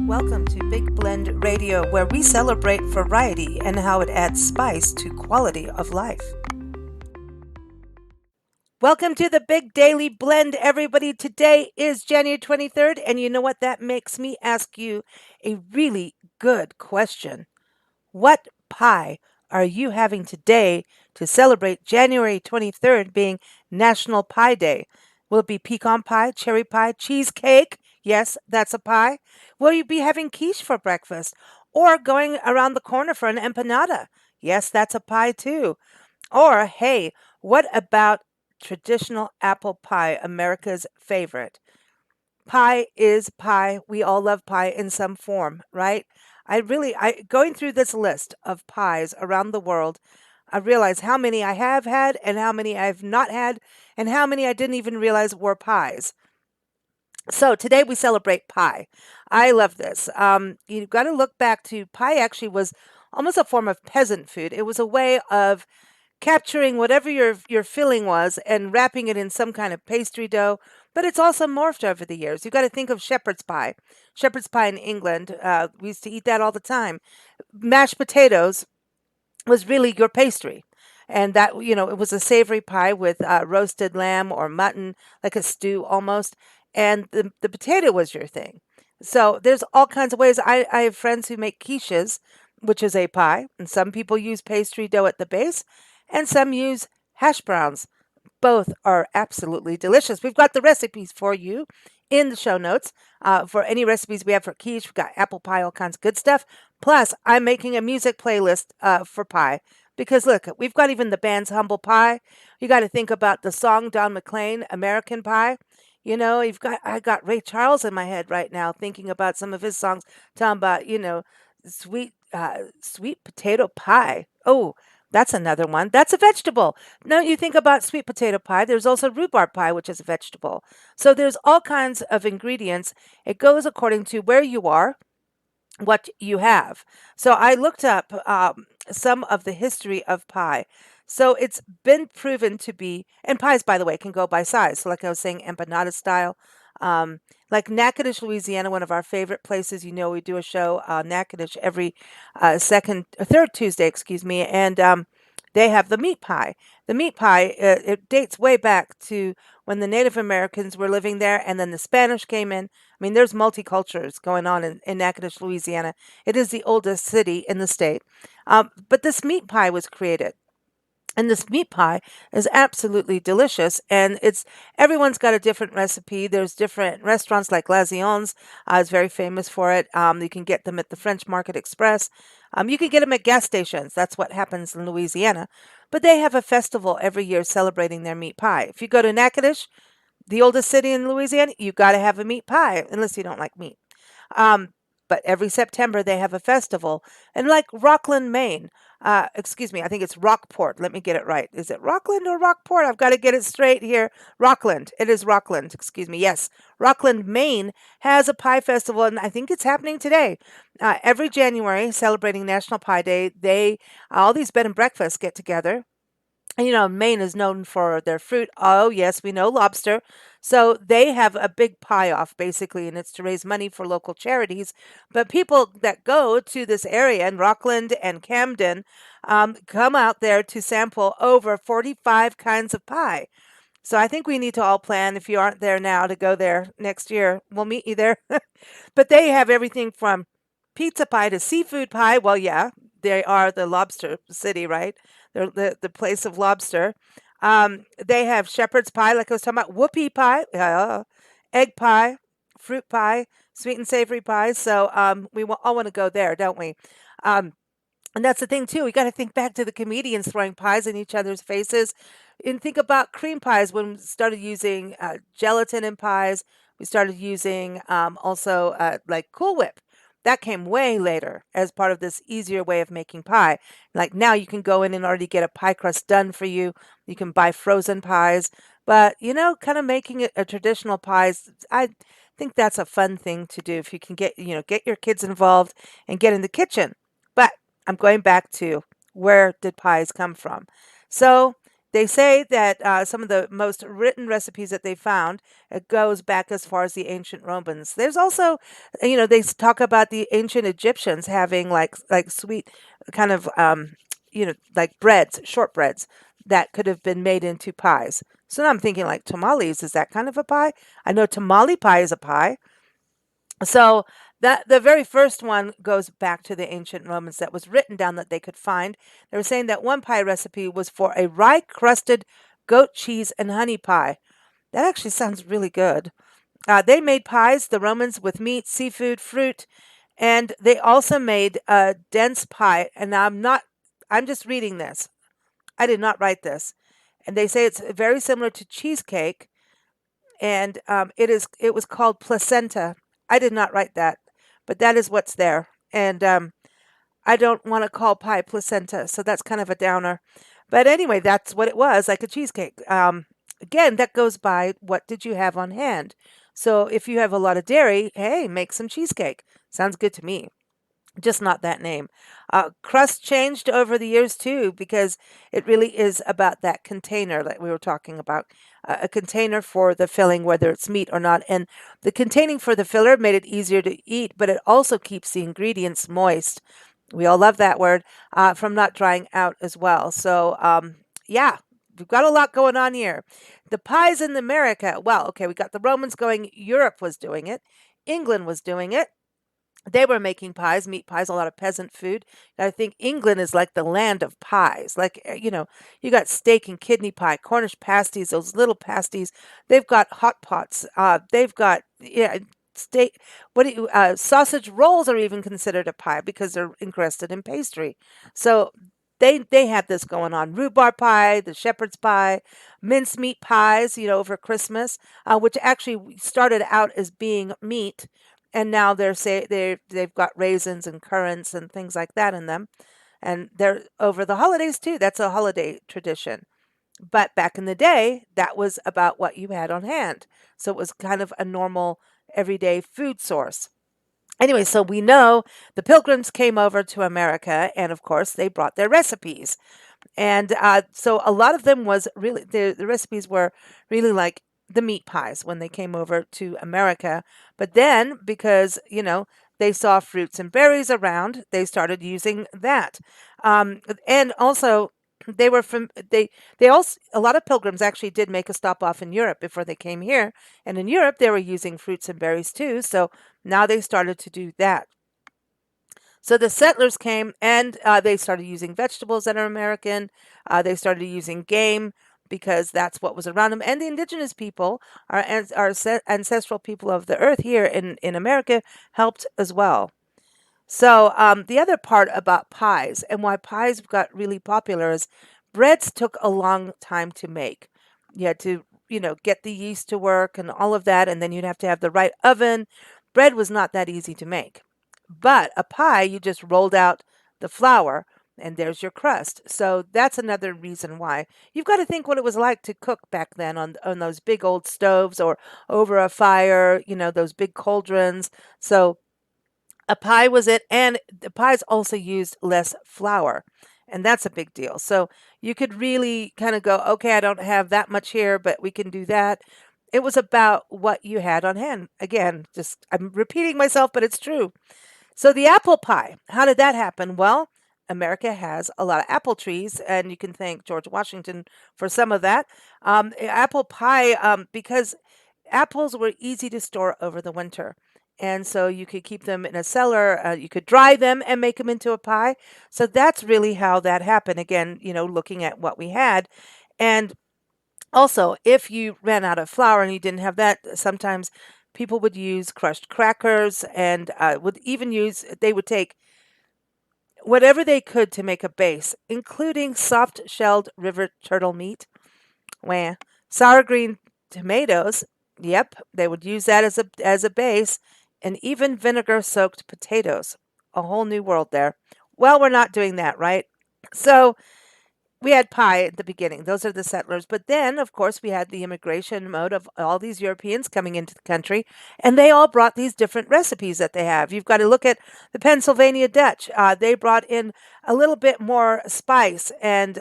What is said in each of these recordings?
Welcome to Big Blend Radio, where we celebrate variety and how it adds spice to quality of life. Welcome to the Big Daily Blend, everybody. Today is January 23rd, and you know what? That makes me ask you a really good question. What pie are you having today to celebrate January 23rd being National Pie Day? Will it be pecan pie, cherry pie, cheesecake? Yes, that's a pie. Will you be having quiche for breakfast or going around the corner for an empanada? Yes, that's a pie too. Or, hey, what about traditional apple pie, America's favorite? Pie is pie. We all love pie in some form, right? I going through this list of pies around the world, I realize how many I have had and how many I've not had and how many I didn't even realize were pies. So today we celebrate pie. I love this. You've got to look back to pie actually was almost a form of peasant food. It was a way of capturing whatever your filling was and wrapping it in some kind of pastry dough. But it's also morphed over the years. You've got to think of shepherd's pie. Shepherd's pie in England, we used to eat that all the time. Mashed potatoes was really your pastry. And that, it was a savory pie with roasted lamb or mutton, like a stew almost. And the potato was your thing. So there's all kinds of ways. I have friends who make quiches, which is a pie. And some people use pastry dough at the base, and some use hash browns. Both are absolutely delicious. We've got the recipes for you in the show notes. For any recipes we have for quiche, we've got apple pie, all kinds of good stuff. Plus, I'm making a music playlist for pie. Because look, we've got even the band's Humble Pie. You got to think about the song Don McLean, American Pie. I got Ray Charles in my head right now, thinking about some of his songs, talking about sweet potato pie. Oh, that's another one. That's a vegetable. Now you think about sweet potato pie. There's also rhubarb pie, which is a vegetable. So there's all kinds of ingredients. It goes according to where you are, what you have. So I looked up some of the history of pie. So it's been proven to be, and pies, by the way, can go by size. So, like I was saying, empanada style. Like Natchitoches, Louisiana, one of our favorite places. We do a show, Natchitoches, every third Tuesday, excuse me, and they have the meat pie. The meat pie, it dates way back to when the Native Americans were living there, and then the Spanish came in. I mean, there's multicultures going on in Natchitoches, Louisiana. It is the oldest city in the state. But this meat pie was created. And this meat pie is absolutely delicious, and everyone's got a different recipe. There's different restaurants like Lazion's is very famous for it. You can get them at the French Market Express. You can get them at gas stations. That's what happens in Louisiana. But they have a festival every year celebrating their meat pie. If you go to Natchitoches, the oldest city in Louisiana, you got to have a meat pie, unless you don't like meat. Um, but every September they have a festival. And like Rockland, Maine, excuse me, I think it's Rockport. Let me get it right. Is it Rockland or Rockport? I've got to get it straight here. Rockland. It is Rockland. Excuse me. Yes. Rockland, Maine has a pie festival, and I think it's happening today. Every January, celebrating National Pie Day, all these bed and breakfasts get together. And Maine is known for their fruit. Oh, yes, we know lobster. So they have a big pie off, basically, and it's to raise money for local charities. But people that go to this area in Rockland and Camden come out there to sample over 45 kinds of pie. So I think we need to all plan, if you aren't there now, to go there next year. We'll meet you there. But they have everything from pizza pie to seafood pie. Well, yeah, they are the lobster city, right? They're the place of lobster. They have shepherd's pie, like I was talking about, whoopie pie, egg pie, fruit pie, sweet and savory pies. So we all want to go there, don't we? Um, and that's the thing too. We got to think back to the comedians throwing pies in each other's faces, and think about cream pies when we started using gelatin in pies. We started using also like Cool Whip. That came way later as part of this easier way of making pie. Like now you can go in and already get a pie crust done for you. You can buy frozen pies, but kind of making it a traditional pies. I think that's a fun thing to do if you can get your kids involved and get in the kitchen. But I'm going back to, where did pies come from? So They say that some of the most written recipes that they found, it goes back as far as the ancient Romans. There's also, they talk about the ancient Egyptians having like sweet kind of like breads, shortbreads that could have been made into pies. So now I'm thinking like tamales, is that kind of a pie? I know tamale pie is a pie. So that the very first one goes back to the ancient Romans that was written down that they could find. They were saying that one pie recipe was for a rye crusted goat cheese and honey pie. That actually sounds really good. They made pies, the Romans, with meat, seafood, fruit, and they also made a dense pie. And I'm just reading this. I did not write this. And they say it's very similar to cheesecake, and it was called placenta. I did not write that, but that is what's there. And I don't want to call pie placenta, so that's kind of a downer. But anyway, that's what it was, like a cheesecake. Again, that goes by what did you have on hand. So if you have a lot of dairy, hey, make some cheesecake. Sounds good to me, just not that name. Crust changed over the years too, because it really is about that container that we were talking about. A container for the filling, whether it's meat or not. And the containing for the filler made it easier to eat, but it also keeps the ingredients moist. We all love that word, from not drying out as well. So, yeah, we've got a lot going on here. The pies in America, well, okay, we got the Romans going, Europe was doing it, England was doing it. They were making pies, meat pies, a lot of peasant food. And I think England is like the land of pies. Like, you got steak and kidney pie, Cornish pasties, those little pasties. They've got hot pots. They've got, yeah, steak. Sausage rolls are even considered a pie because they're encrusted in pastry. So they had this going on. Rhubarb pie, the shepherd's pie, mincemeat pies, over Christmas, which actually started out as being meat, and now they've got raisins and currants and things like that in them, and they're over the holidays too. That's a holiday tradition. But back in the day, that was about what you had on hand. So it was kind of a normal everyday food source. Anyway, so we know the pilgrims came over to America, and of course, they brought their recipes. And so a lot of them was really, the recipes were really like the meat pies when they came over to America. But then, because, they saw fruits and berries around, they started using that. And also, they were from they also, a lot of pilgrims actually did make a stop off in Europe before they came here, and in Europe they were using fruits and berries too, so now they started to do that. So the settlers came, and they started using vegetables that are American. They started using game because that's what was around them. And the indigenous people, our ancestral people of the earth here in America, helped as well. So the other part about pies and why pies got really popular is breads took a long time to make. You had to, get the yeast to work and all of that, and then you'd have to have the right oven. Bread was not that easy to make. But a pie, you just rolled out the flour and there's your crust. So that's another reason why. You've got to think what it was like to cook back then on those big old stoves or over a fire, those big cauldrons. So a pie was it, and the pies also used less flour, and that's a big deal. So you could really kind of go, okay, I don't have that much here, but we can do that. It was about what you had on hand. Again, just I'm repeating myself, but it's true. So the apple pie, how did that happen? Well, America has a lot of apple trees, and you can thank George Washington for some of that. Apple pie, because apples were easy to store over the winter. And so you could keep them in a cellar, you could dry them and make them into a pie. So that's really how that happened. Again, looking at what we had. And also, if you ran out of flour and you didn't have that, sometimes people would use crushed crackers and they would take whatever they could to make a base, including soft shelled river turtle meat, wah, sour green tomatoes. Yep, they would use that as a base, and even vinegar soaked potatoes. A whole new world there. Well, we're not doing that, right? So we had pie at the beginning. Those are the settlers. But then, of course, we had the immigration mode of all these Europeans coming into the country, and they all brought these different recipes that they have. You've got to look at the Pennsylvania Dutch. They brought in a little bit more spice and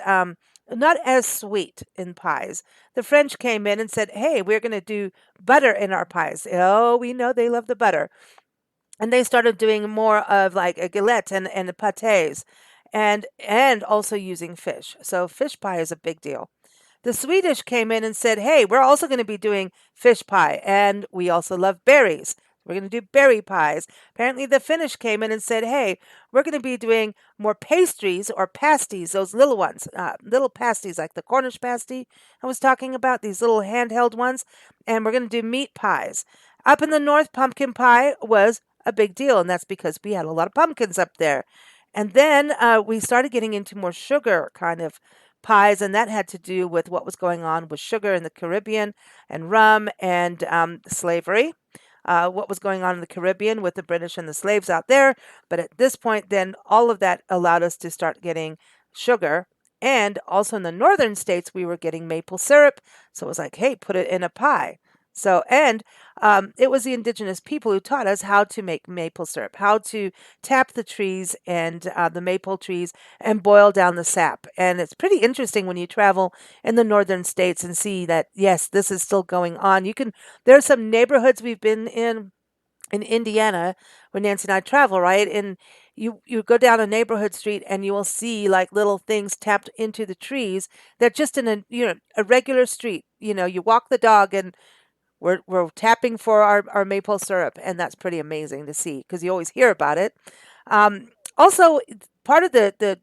not as sweet in pies. The French came in and said, "Hey, we're going to do butter in our pies." Oh, we know they love the butter. And they started doing more of like a galette and the pâtés and also using fish. So fish pie is a big deal. The Swedish came in and said, "Hey, we're also going to be doing fish pie, and we also love berries. We're going to do berry pies." Apparently, the Finnish came in and said, "Hey, we're going to be doing more pastries or pasties, those little ones, little pasties like the Cornish pasty I was talking about, these little handheld ones, and we're going to do meat pies." Up in the north, pumpkin pie was a big deal, and that's because we had a lot of pumpkins up there. And then we started getting into more sugar kind of pies, and that had to do with what was going on with sugar in the Caribbean and rum and slavery. What was going on in the Caribbean with the British and the slaves out there. But at this point, then all of that allowed us to start getting sugar. And also in the northern states, we were getting maple syrup. So it was like, hey, put it in a pie. So, and it was the indigenous people who taught us how to make maple syrup, how to tap the trees and the maple trees and boil down the sap. And it's pretty interesting when you travel in the northern states and see that, yes, this is still going on. There are some neighborhoods we've been in Indiana when Nancy and I travel, right? And you go down a neighborhood street and you will see like little things tapped into the trees. They're just in a regular street. You walk the dog and we're tapping for our maple syrup, and that's pretty amazing to see because you always hear about it. Also, part of the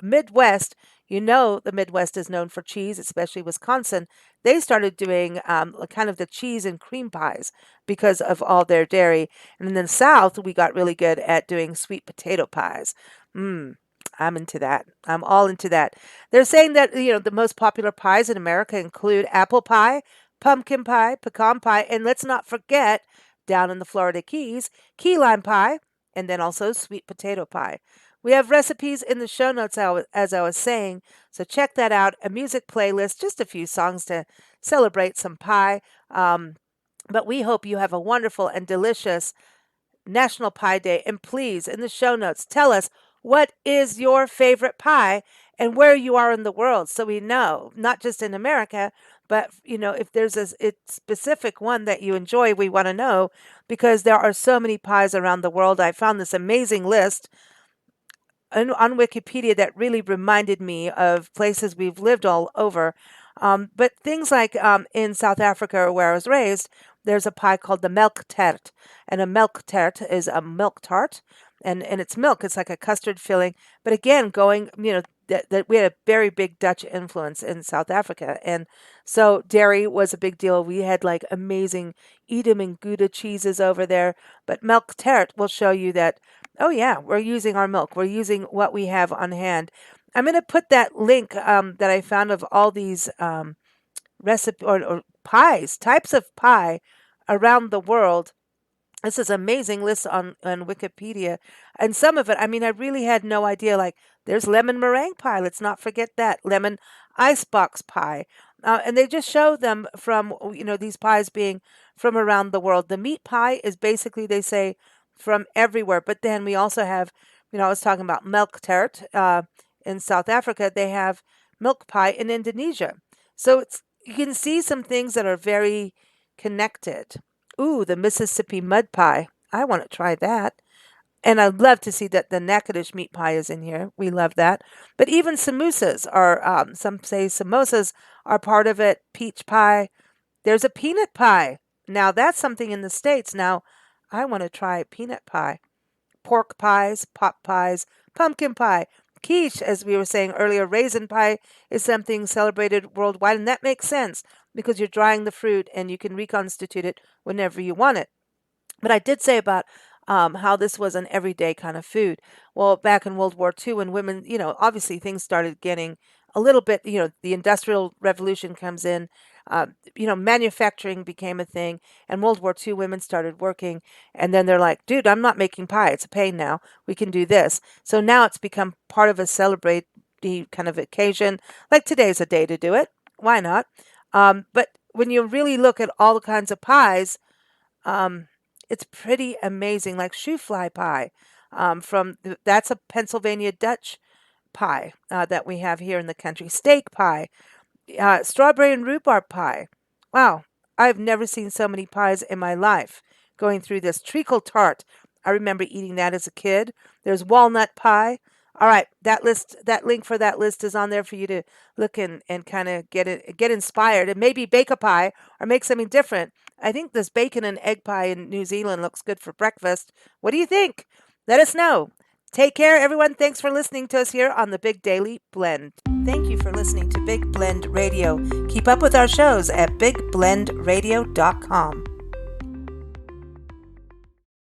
Midwest, the Midwest is known for cheese, especially Wisconsin. They started doing kind of the cheese and cream pies because of all their dairy. And in the South, we got really good at doing sweet potato pies. Mm, I'm into that. I'm all into that. They're saying that, the most popular pies in America include apple pie, pumpkin pie, pecan pie, and let's not forget down in the Florida Keys, key lime pie, and then also sweet potato pie. We have recipes in the show notes, as I was saying, so check that out. A music playlist, just a few songs to celebrate some pie. But we hope you have a wonderful and delicious National Pie Day. And please, in the show notes, tell us what is your favorite pie and where you are in the world so we know, not just in America, but if there's a specific one that you enjoy, we want to know because there are so many pies around the world. I found this amazing list on Wikipedia that really reminded me of places we've lived all over. But things like in South Africa, where I was raised, there's a pie called the melk tart. And a melk tart is a milk tart, and it's milk. It's like a custard filling. But again, that we had a very big Dutch influence in South Africa. And so dairy was a big deal. We had like amazing Edam and Gouda cheeses over there. But milk tart will show you that, oh, yeah, we're using our milk. We're using what we have on hand. I'm going to put that link that I found of all these recipe or pies, types of pie around the world. This is an amazing list on Wikipedia. And some of it, I mean, I really had no idea. Like, there's lemon meringue pie. Let's not forget that. Lemon icebox pie. And they just show them from, these pies being from around the world. The meat pie is basically, they say, from everywhere. But then we also have, I was talking about milk tart in South Africa. They have milk pie in Indonesia. So you can see some things that are very connected. Ooh, the Mississippi mud pie. I want to try that. And I'd love to see that the Natchitoches meat pie is in here. We love that. But even samosas are, some say samosas are part of it. Peach pie. There's a peanut pie. Now, that's something in the States. Now, I want to try peanut pie. Pork pies, pot pies, pumpkin pie. Quiche, as we were saying earlier, raisin pie is something celebrated worldwide, and that makes sense because you're drying the fruit and you can reconstitute it whenever you want it. But I did say about how this was an everyday kind of food. Well, back in World War II, when women, obviously things started getting a little bit, the Industrial Revolution comes in, manufacturing became a thing, and World War II women started working, and then they're like, dude, I'm not making pie. It's a pain now. We can do this. So now it's become part of a celebrate the kind of occasion. Like today's a day to do it. Why not? But when you really look at all the kinds of pies, um, it's pretty amazing. Like shoe fly pie, that's a Pennsylvania Dutch pie that we have here in the country, steak pie, strawberry and rhubarb pie. Wow, I've never seen so many pies in my life. Going through this treacle tart, I remember eating that as a kid. There's walnut pie. All right, that link for that list is on there for you to look and kind of get inspired and maybe bake a pie or make something different. I think this bacon and egg pie in New Zealand looks good for breakfast. What do you think? Let us know. Take care, everyone. Thanks for listening to us here on the Big Daily Blend. Thank you for listening to Big Blend Radio. Keep up with our shows at bigblendradio.com.